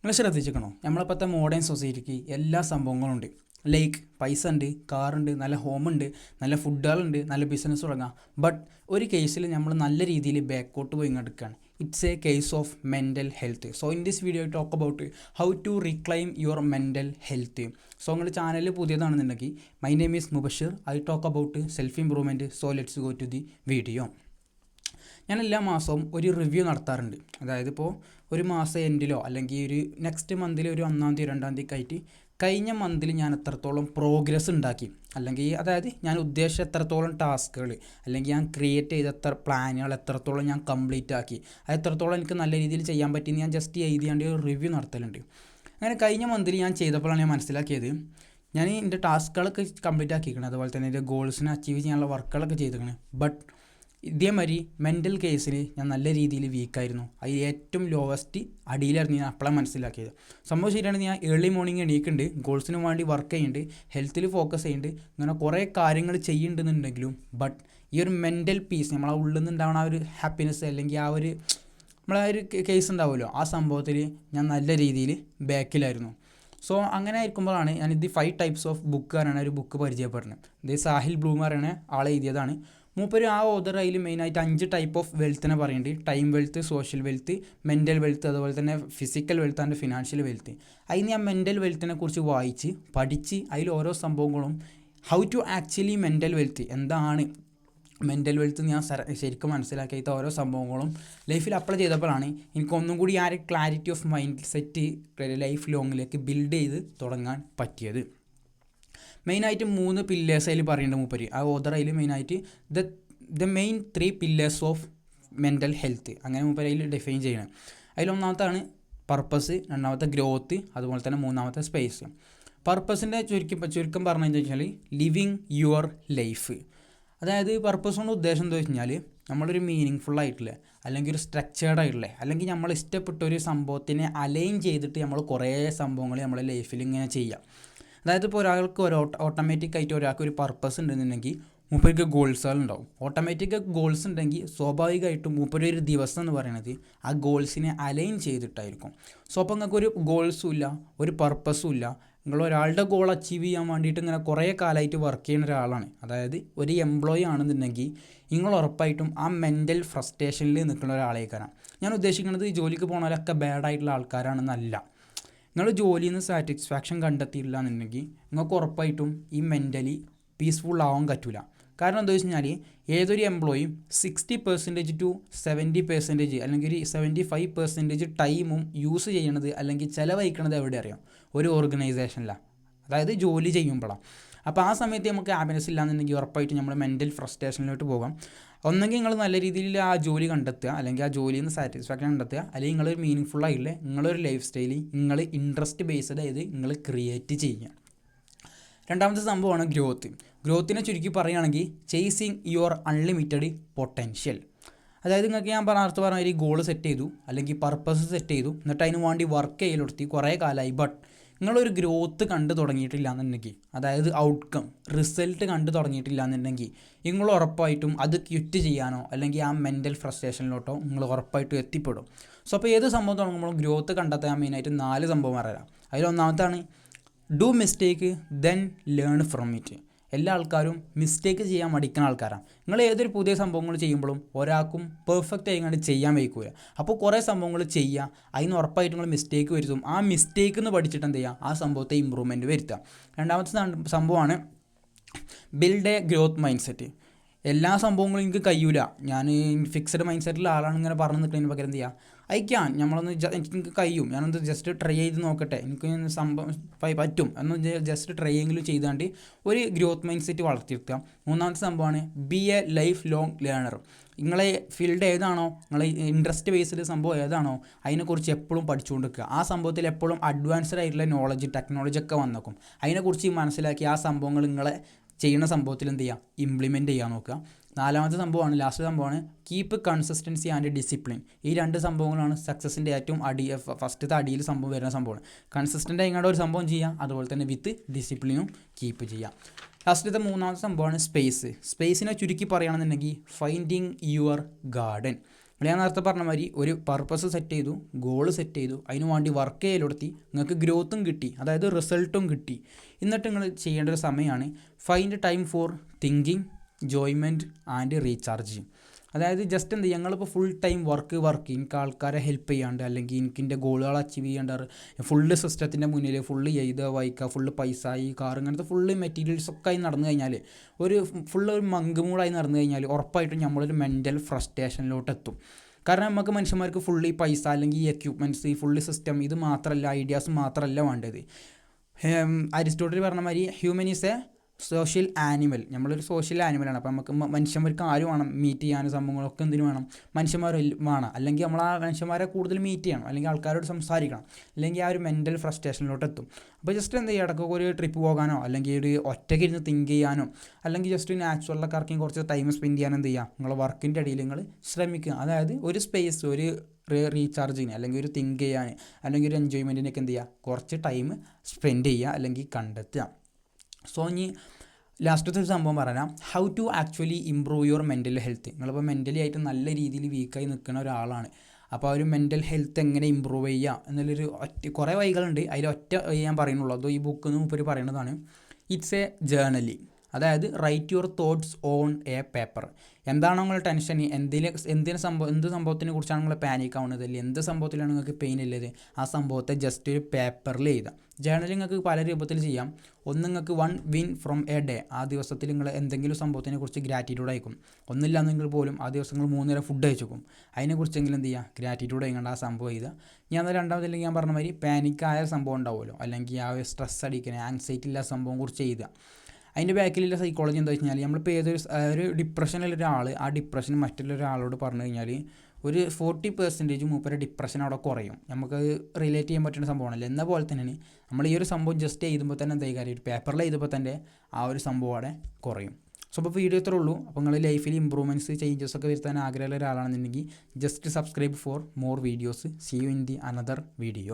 നിങ്ങൾ ശ്രദ്ധിച്ചിരിക്കണോ? നമ്മളിപ്പോഴത്തെ മോഡേൺ സൊസൈറ്റിക്ക് എല്ലാ സംഭവങ്ങളും ഉണ്ട്. ലൈക്ക് പൈസ ഉണ്ട്, കാറുണ്ട്, നല്ല ഹോമുണ്ട്, നല്ല ഫുഡുകളുണ്ട്, നല്ല ബിസിനസ് തുടങ്ങാം. ബട്ട് ഒരു കേസിൽ നമ്മൾ നല്ല രീതിയിൽ ബാക്കോട്ട് പോയി എടുക്കുകയാണ്. It's a case of mental health. So in this video talk about how to reclaim your mental health. So നിങ്ങളുടെ ചാനൽ പുതിയതാണെന്നുണ്ടെങ്കിൽ my name is Mubashir. I talk about self improvement. So let's go to the video. ഞാൻ എല്ലാ മാസവും ഒരു review നടത്താറുണ്ട്. അതായത് ഇപ്പോൾ ഒരു മാസം എൻഡിലോ അല്ലെങ്കിൽ ഒരു നെക്സ്റ്റ് മന്തിൽ ഒരു 1-ാം തീയതി 2-ാം തീയതി ആയിട്ട് കഴിഞ്ഞ മന്തിൽ ഞാൻ എത്രത്തോളം പ്രോഗ്രസ് ഉണ്ടാക്കി, അല്ലെങ്കിൽ അതായത് ഞാൻ ഉദ്ദേശിച്ച എത്രത്തോളം ടാസ്കുകൾ അല്ലെങ്കിൽ ഞാൻ ക്രിയേറ്റ് ചെയ്ത എത്ര പ്ലാനുകൾ എത്രത്തോളം ഞാൻ കംപ്ലീറ്റ് ആക്കി, അത് എത്രത്തോളം എനിക്ക് നല്ല രീതിയിൽ ചെയ്യാൻ പറ്റിയെന്ന് ഞാൻ ജസ്റ്റ് എഴുതിയാണ്ട് ഒരു റിവ്യൂ നടത്തലുണ്ട്. അങ്ങനെ കഴിഞ്ഞ മന്തിൽ ഞാൻ ചെയ്തപ്പോഴാണ് ഞാൻ മനസ്സിലാക്കിയത്, ഞാൻ എൻ്റെ ടാസ്കുകളൊക്കെ കംപ്ലീറ്റ് ആക്കിയിരിക്കണം, അതുപോലെ തന്നെ എൻ്റെ ഗോൾസിനെ അച്ചീവ് ചെയ്യാനുള്ള വർക്കുകളൊക്കെ ചെയ്തിരിക്കണം. ബട്ട് ഇതേമാതിരി മെൻ്റൽ കേസിൽ ഞാൻ നല്ല രീതിയിൽ വീക്കായിരുന്നു. അത് ഏറ്റവും ലോവസ്റ്റ് അടിയിലായിരുന്നു. ഞാൻ അപ്പോഴാണ് മനസ്സിലാക്കിയത്. സംഭവം ശരിയാണ്. ഞാൻ ഏർലി മോർണിംഗ് എണീക്കുന്നുണ്ട്, ഗോൾസിന് വേണ്ടി വർക്ക് ചെയ്യുന്നുണ്ട്, ഹെൽത്തിൽ ഫോക്കസ് ചെയ്യുന്നുണ്ട്, അങ്ങനെ കുറേ കാര്യങ്ങൾ ചെയ്യുന്നുണ്ടെന്നുണ്ടെങ്കിലും ബട്ട് ഈ ഒരു മെൻ്റൽ പീസ്, നമ്മളെ ഉള്ളിൽ നിന്നുണ്ടാവുന്ന ആ ഒരു ഹാപ്പിനെസ് അല്ലെങ്കിൽ ആ ഒരു നമ്മളെ ഒരു കേസ് ഉണ്ടാവുമല്ലോ, ആ സംഭവത്തിൽ ഞാൻ നല്ല രീതിയിൽ ബാക്കിലായിരുന്നു. സോ അങ്ങനെ ആയിരിക്കുമ്പോഴാണ് ഞാൻ ഇത് 5 ടൈപ്സ് ഓഫ് ബുക്ക് ആണ് ഒരു ബുക്ക് പരിചയപ്പെടുന്നത്. ഇത് സാഹിൽ ബ്ലൂമറാണ് ആൾ എഴുതിയതാണ്. മൂപ്പര് ആ ഓതർ അതിൽ മെയിനായിട്ട് 5 ടൈപ്പ് ഓഫ് വെൽത്തിനെ പറയുന്നുണ്ട്. Time wealth, social wealth, mental wealth, അതുപോലെ തന്നെ physical wealth and financial wealth. അതിന് ഞാൻ മെൻ്റൽ വെൽത്തിനെ കുറിച്ച് വായിച്ച് പഠിച്ച് അതിൽ ഓരോ സംഭവങ്ങളും how to actually mental wealth എന്താണ് മെൻ്റൽ വെൽത്ത് ഞാൻ ശരിക്കും മനസ്സിലാക്കിയത് ഓരോ സംഭവങ്ങളും ലൈഫിൽ അപ്ലൈ ചെയ്തപ്പോഴാണ് എനിക്കൊന്നും കൂടി ആ ഒരു clarity of mind set life ലോങ്ങിലേക്ക് ബിൽഡ് ചെയ്ത് തുടങ്ങാൻ പറ്റിയത്. മെയിനായിട്ട് 3 പില്ലേഴ്സ് അതിൽ പറയുന്നുണ്ട് മൂപ്പര്. ആ ഓതർ അതിൽ മെയിനായിട്ട് the main 3 pillars of mental health അങ്ങനെ മൂപ്പര് അതിൽ ഡിഫൈൻ ചെയ്യണം. അതിലൊന്നാമത്താണ് പർപ്പസ്, രണ്ടാമത്തെ ഗ്രോത്ത്, അതുപോലെ തന്നെ മൂന്നാമത്തെ സ്പേസ്. പർപ്പസിൻ്റെ ചുരുക്കം പറഞ്ഞു കഴിഞ്ഞാൽ ലിവിങ് യുവർ ലൈഫ്. അതായത് പർപ്പസ് കൊണ്ട് ഉദ്ദേശം എന്താ വെച്ച് കഴിഞ്ഞാൽ നമ്മളൊരു മീനിങ് ഫുൾ ആയിട്ടുള്ള അല്ലെങ്കിൽ ഒരു സ്ട്രക്ചേർഡ് ആയിട്ടുള്ള അല്ലെങ്കിൽ നമ്മൾ ഇഷ്ടപ്പെട്ട ഒരു സംഭവത്തിനെ അലൈൻ ചെയ്തിട്ട് നമ്മൾ കുറേ സംഭവങ്ങൾ നമ്മളെ ലൈഫിൽ ഇങ്ങനെ ചെയ്യാം. അതായത് ഇപ്പോൾ ഒരാൾക്ക് ഒരു ഓട്ടോമാറ്റിക്കായിട്ട് ഒരാൾക്ക് ഒരു പർപ്പസ് ഉണ്ടെന്നുണ്ടെങ്കിൽ മൂപ്പർക്ക് ഗോൾസുകളുണ്ടാവും. ഓട്ടോമാറ്റിക് ഗോൾസ് ഉണ്ടെങ്കിൽ സ്വാഭാവികമായിട്ടും മൂപ്പര് ഒരു ദിവസം എന്ന് പറയുന്നത് ആ ഗോൾസിനെ അലൈൻ ചെയ്തിട്ടായിരിക്കും. സോ അപ്പോൾ നിങ്ങൾക്ക് ഒരു ഗോൾസും ഇല്ല, ഒരു പർപ്പസും ഇല്ല, നിങ്ങൾ ഒരാളുടെ ഗോൾ അച്ചീവ് ചെയ്യാൻ വേണ്ടിയിട്ട് ഇങ്ങനെ കുറേ കാലമായിട്ട് വർക്ക് ചെയ്യുന്ന ഒരാളാണ്, അതായത് ഒരു എംപ്ലോയി ആണെന്നുണ്ടെങ്കിൽ നിങ്ങൾ ഉറപ്പായിട്ടും ആ മെൻ്റൽ ഫ്രസ്ട്രേഷനിൽ നിൽക്കുന്ന ഒരാളേക്കാരാണ്. ഞാൻ ഉദ്ദേശിക്കുന്നത് ജോലിക്ക് പോകുന്നവരൊക്കെ ബാഡായിട്ടുള്ള ആൾക്കാരാണെന്നല്ല. നിങ്ങൾ ജോലിയിൽ നിന്ന് സാറ്റിസ്ഫാക്ഷൻ കണ്ടെത്തിയില്ല എന്നുണ്ടെങ്കിൽ നിങ്ങൾക്ക് ഉറപ്പായിട്ടും ഈ മെൻ്റലി പീസ്ഫുൾ ആവാൻ പറ്റില്ല. കാരണം എന്താ വെച്ച് കഴിഞ്ഞാൽ ഏതൊരു എംപ്ലോയിയും 60% to 70% അല്ലെങ്കിൽ ഒരു 75% ടൈമും യൂസ് ചെയ്യണത് അല്ലെങ്കിൽ ചിലവഴിക്കണത് എവിടെ അറിയാം? ഒരു ഓർഗനൈസേഷനിലാണ്, അതായത് ജോലി ചെയ്യുമ്പോഴാണ്. അപ്പോൾ ആ സമയത്ത് നമുക്ക് ഹാപ്പിനെസ് ഇല്ലാന്നുണ്ടെങ്കിൽ ഉറപ്പായിട്ട് നമ്മൾ മെൻ്റൽ ഫ്രസ്ട്രേഷനിലോട്ട് പോകാം. ഒന്നെങ്കിൽ നിങ്ങൾ നല്ല രീതിയിൽ ആ ജോലി കണ്ടെത്തുക, അല്ലെങ്കിൽ ആ ജോലിയിൽ നിന്ന് സാറ്റിസ്ഫാക്ഷൻ കണ്ടെത്തുക, അല്ലെങ്കിൽ നിങ്ങളൊരു മീനിങ് ഫുൾ ആയില്ലേ നിങ്ങളൊരു ലൈഫ് സ്റ്റൈൽ നിങ്ങൾ ഇൻട്രസ്റ്റ് ബേസ്ഡ് ആയത് നിങ്ങൾ ക്രിയേറ്റ് ചെയ്യുക. രണ്ടാമത്തെ സംഭവമാണ് ഗ്രോത്ത്. ഗ്രോത്തിനെ ചുരുക്കി പറയുകയാണെങ്കിൽ ചേസിങ് യുവർ അൺലിമിറ്റഡ് പൊട്ടൻഷ്യൽ. അതായത് നിങ്ങൾക്ക് ഞാൻ നേരത്തെ പറഞ്ഞ ഒരു ഗോൾ സെറ്റ് ചെയ്തു അല്ലെങ്കിൽ പർപ്പസ് സെറ്റ് ചെയ്തു, എന്നിട്ട് അതിന് വേണ്ടി വർക്ക് ചെയ്യലെടുത്തി കുറേ കാലമായി, ബട്ട് നിങ്ങളൊരു ഗ്രോത്ത് കണ്ടു തുടങ്ങിയിട്ടില്ല എന്നുണ്ടെങ്കിൽ, അതായത് ഔട്ട്കം റിസൾട്ട് കണ്ടു തുടങ്ങിയിട്ടില്ല എന്നുണ്ടെങ്കിൽ നിങ്ങൾ ഉറപ്പായിട്ടും അത് ക്വിറ്റ് ചെയ്യാനോ അല്ലെങ്കിൽ ആ മെൻ്റൽ ഫ്രസ്ട്രേഷനിലോട്ടോ നിങ്ങൾ ഉറപ്പായിട്ടും എത്തിപ്പെടും. സോ അപ്പോൾ ഏത് സംഭവം തുടങ്ങുമ്പോഴും ഗ്രോത്ത് കണ്ടെത്താൻ മെയിനായിട്ട് 4 സംഭവം പറയാം. അതിലൊന്നാമത്താണ് do mistake then learn from it. എല്ലാ ആൾക്കാരും മിസ്റ്റേക്ക് ചെയ്യാൻ മടിക്കുന്ന ആൾക്കാരാണ്. നിങ്ങൾ ഏതൊരു പുതിയ സംഭവങ്ങൾ ചെയ്യുമ്പോഴും ഒരാൾക്കും പെർഫെക്റ്റ് ആയിക്കൊണ്ട് ചെയ്യാൻ വയ്ക്കൂല. അപ്പോൾ കുറേ സംഭവങ്ങൾ ചെയ്യുക, അതിന് ഉറപ്പായിട്ട് നിങ്ങൾ മിസ്റ്റേക്ക് വരുത്തും. ആ മിസ്റ്റേക്ക് എന്ന് പഠിച്ചിട്ട് എന്ത് ചെയ്യുക, ആ സംഭവത്തെ ഇമ്പ്രൂവ്മെൻറ്റ് വരുത്തുക. രണ്ടാമത്തെ സംഭവമാണ് build A growth mind set. എല്ലാ സംഭവങ്ങളും എനിക്ക് കഴിയൂല, ഞാൻ ഫിക്സഡ് മൈൻഡ് സെറ്റിലുള്ള ആളാണ് ഇങ്ങനെ പറഞ്ഞു നിൽക്കുന്നതിന് പകരം എന്ത് ചെയ്യുക, അയക്കാൻ എനിക്ക് കഴിയും, ഞാനൊന്ന് ജസ്റ്റ് ട്രൈ ചെയ്ത് നോക്കട്ടെ, എനിക്ക് സംഭവം പറ്റും എന്ന് ജസ്റ്റ് ട്രൈ എങ്കിലും ചെയ്താണ്ട് ഒരു ഗ്രോത്ത് മൈൻഡ് സെറ്റ് വളർത്തിയെടുക്കുക. മൂന്നാമത്തെ സംഭവമാണ് B A life long learner. നിങ്ങളെ ഫീൽഡ് ഏതാണോ, നിങ്ങളെ ഇൻട്രസ്റ്റ് ബേസ്ഡ് സംഭവം ഏതാണോ അതിനെക്കുറിച്ച് എപ്പോഴും പഠിച്ചുകൊണ്ടിരിക്കുക. ആ സംഭവത്തിൽ എപ്പോഴും അഡ്വാൻസ്ഡ് ആയിട്ടുള്ള നോളജ് ടെക്നോളജി ഒക്കെ വന്നേക്കും. അതിനെക്കുറിച്ച് മനസ്സിലാക്കി ആ സംഭവങ്ങൾ നിങ്ങളെ ചെയ്യുന്ന സംഭവത്തിൽ എന്ത് ചെയ്യുക, ഇംപ്ലിമെൻറ്റ് ചെയ്യാൻ നോക്കുക. നാലാമത്തെ സംഭവമാണ്, ലാസ്റ്റ് സംഭവമാണ് കീപ്പ് കൺസിസ്റ്റൻസി ആൻഡ് ഡിസിപ്ലിൻ. ഈ 2 സംഭവങ്ങളാണ് സക്സസിൻ്റെ ഏറ്റവും ഫസ്റ്റത്തെ അടിയിൽ സംഭവം വരുന്ന സംഭവമാണ്. കൺസിസ്റ്റൻ്റ് ആയിങ്ങാണ്ട് ഒരു സംഭവം ചെയ്യുക, അതുപോലെ തന്നെ വിത്ത് ഡിസിപ്ലിനും കീപ്പ് ചെയ്യുക. ലാസ്റ്റത്തെ മൂന്നാമത്തെ സംഭവമാണ് സ്പേസ്. സ്പേസിനെ ചുരുക്കി പറയുകയാണെന്നുണ്ടെങ്കിൽ ഫൈൻഡിങ് യുവർ ഗാർഡൻ. ഞാൻ നേരത്തെ പറഞ്ഞ മാതിരി ഒരു പർപ്പസ് സെറ്റ് ചെയ്തു, ഗോൾ സെറ്റ് ചെയ്തു, അതിന് വേണ്ടി വർക്ക് ചെയ്യലെടുത്തി, നിങ്ങൾക്ക് ഗ്രോത്തും കിട്ടി, അതായത് റിസൾട്ടും കിട്ടി. എന്നിട്ട് നിങ്ങൾ ചെയ്യേണ്ട ഒരു സമയമാണ് find time for thinking, enjoyment and recharging. അതായത് ജസ്റ്റ് എന്ത് ചെയ്യുക, ഞങ്ങളിപ്പോൾ ഫുൾ ടൈം വർക്ക് എനിക്ക് ആൾക്കാരെ ഹെൽപ്പ് ചെയ്യാണ്ട്, അല്ലെങ്കിൽ എനിക്ക് എൻ്റെ ഗോളുകൾ അച്ചീവ് ചെയ്യാണ്ട് ഫുള്ള് സിസ്റ്റത്തിൻ്റെ മുന്നിൽ ഫുള്ള് എഴുതുക വായിക്കുക, ഫുള്ള് പൈസ ഈ കാർ ഇങ്ങനത്തെ ഫുള്ള് മെറ്റീരിയൽസൊക്കെ ആയി നടന്നു കഴിഞ്ഞാൽ, ഫുള്ള് ഒരു മങ്ക് മൂടായി നടന്നു കഴിഞ്ഞാൽ ഉറപ്പായിട്ടും നമ്മളൊരു മെൻ്റൽ ഫ്രസ്ട്രേഷനിലോട്ട് എത്തും. കാരണം നമുക്ക് മനുഷ്യന്മാർക്ക് ഫുള്ള് ഈ പൈസ അല്ലെങ്കിൽ ഈ എക്യുപ്മെൻറ്റ്സ് ഈ ഫുള്ള് സിസ്റ്റം ഇത് മാത്രമല്ല, ഐഡിയാസ് മാത്രമല്ല വേണ്ടത്. അരിസ്റ്റോട്ടിൽ പറഞ്ഞ മാതിരി human is A social animal. നമ്മളൊരു സോഷ്യൽ ആനിമലാണ്. അപ്പോൾ നമുക്ക് മനുഷ്യന്മാർക്ക് ആരും വേണം, മീറ്റ് ചെയ്യാനും സംഭവങ്ങളൊക്കെ എന്തിനു വേണം, മനുഷ്യന്മാർ വേണം. അല്ലെങ്കിൽ നമ്മൾ ആ മനുഷ്യന്മാരെ കൂടുതൽ മീറ്റ് ചെയ്യണം, അല്ലെങ്കിൽ ആൾക്കാരോട് സംസാരിക്കണം, അല്ലെങ്കിൽ ആ ഒരു മെൻ്റൽ ഫ്രസ്ട്രേഷനിലോട്ട് എത്തും. അപ്പോൾ ജസ്റ്റ് എന്ത് ചെയ്യുക, ഇടയ്ക്കൊക്കെ ഒരു ട്രിപ്പ് പോകാനോ, അല്ലെങ്കിൽ ഒരു ഒറ്റയ്ക്ക് ഇരുന്ന് തിങ്ക് ചെയ്യാനോ, അല്ലെങ്കിൽ ജസ്റ്റ് നാച്ചുറലൊക്കെ ഇറക്കി കുറച്ച് ടൈം സ്പെൻഡ് ചെയ്യാനോ എന്ത് ചെയ്യുക, നിങ്ങളെ വർക്കിൻ്റെ ഇടയിൽ നിങ്ങൾ ശ്രമിക്കുക. അതായത് ഒരു സ്പേസ്, ഒരു റീചാർജിങ്, അല്ലെങ്കിൽ ഒരു തിങ്ക് ചെയ്യാൻ, അല്ലെങ്കിൽ ഒരു എൻജോയ്മെൻറ്റിനൊക്കെ എന്ത് ചെയ്യുക, കുറച്ച് ടൈം സ്പെൻഡ് ചെയ്യുക, അല്ലെങ്കിൽ കണ്ടെത്തുക. സോ ഇനി ലാസ്റ്റത്തെ ഒരു സംഭവം പറയാം, how to actually improve your mental health. നിങ്ങളിപ്പോൾ മെൻ്റലി ആയിട്ട് നല്ല രീതിയിൽ വീക്കായി നിൽക്കുന്ന ഒരാളാണ്. അപ്പോൾ ആ ഒരു മെൻ്റൽ ഹെൽത്ത് എങ്ങനെ ഇമ്പ്രൂവ് ചെയ്യുക എന്നുള്ളൊരു കുറേ വഴികളുണ്ട്. അതിൽ ഞാൻ പറയുന്നുള്ളൂ, അതോ ഈ ബുക്കിൽ നിന്ന് മുമ്പ് പറയുന്നതാണ്. ഇറ്റ്സ് എ ജേർണലി, അതായത് write your thoughts on A paper. എന്താണോ നിങ്ങളുടെ ടെൻഷൻ, എന്ത് സംഭവത്തിനെ കുറിച്ചാണ് നിങ്ങൾ പാനിക് ആവുന്നത്, അല്ലെങ്കിൽ എന്ത് സംഭവത്തിലാണ് നിങ്ങൾക്ക് പെയിൻ ഉള്ളത്, ആ സംഭവത്തെ ജസ്റ്റ് ഒരു പേപ്പറിൽ എഴുതാം. ജേർണലിംഗ് നിങ്ങൾക്ക് പല രൂപത്തിൽ ചെയ്യാം. ഒന്ന്, നിങ്ങൾക്ക് 1 വിൻ ഫ്രം എ ഡേ, ആ ദിവസത്തിൽ നിങ്ങൾ എന്തെങ്കിലും സംഭവത്തിനെ കുറിച്ച് ഗ്രാറ്റിറ്റ്യൂഡ് അയക്കും. ഒന്നില്ലാന്നെങ്കിൽ പോലും ആ ദിവസം നിങ്ങൾ 3 നേരം ഫുഡ് അയച്ചേക്കും, അതിനെക്കുറിച്ചെങ്കിലും എന്ത് ചെയ്യുക, ഗ്രാറ്റിറ്റ്യൂഡ് അയക്കേണ്ട ആ സംഭവം എഴുതുക. ഞാൻ രണ്ടാമതില്ലെങ്കിൽ ഞാൻ പറഞ്ഞ മാതിരി പാനിക്കായ സംഭവം ഉണ്ടാവുമല്ലോ, അല്ലെങ്കിൽ ആ ഒരു സ്ട്രെസ് അടിക്കുന്ന ആങ്സൈറ്റി ഇല്ലാത്ത സംഭവം കുറിച്ച് എഴുതുക. അതിൻ്റെ ബാക്കിലുള്ള സൈക്കോളജി എന്താ വെച്ച് കഴിഞ്ഞാൽ, നമ്മളിപ്പോൾ ഒരു ഡിപ്രഷനിലുള്ള ഒരാൾ ആ ഡിപ്രഷൻ മറ്റുള്ള ഒരാളോട് പറഞ്ഞു കഴിഞ്ഞാൽ ഒരു 40% മൂപ്പരെ ഡിപ്രഷൻ അവിടെ കുറയും. നമുക്ക് റിലേറ്റ് ചെയ്യാൻ പറ്റുന്ന സംഭവമാണല്ലോ. എന്ന പോലെ തന്നെയാണ് നമ്മൾ ഈ ഒരു സംഭവം ജസ്റ്റ് എഴുതുമ്പോൾ തന്നെ എന്താ കാര്യം, ഒരു പേപ്പറിൽ എഴുതുമ്പോൾ തന്നെ ആ ഒരു സംഭവം അവിടെ കുറയും. സോ അപ്പോൾ വീഡിയോ ഇത്രേ ഉള്ളൂ. അപ്പോൾ നിങ്ങൾ ലൈഫിൽ ഇമ്പ്രൂവ്മെൻറ്റ്സ് ചേഞ്ചസ് ഒക്കെ വരുത്താൻ ആഗ്രഹമുള്ള ഒരാളാണെന്നുണ്ടെങ്കിൽ just subscribe for more videos. See you in the another video.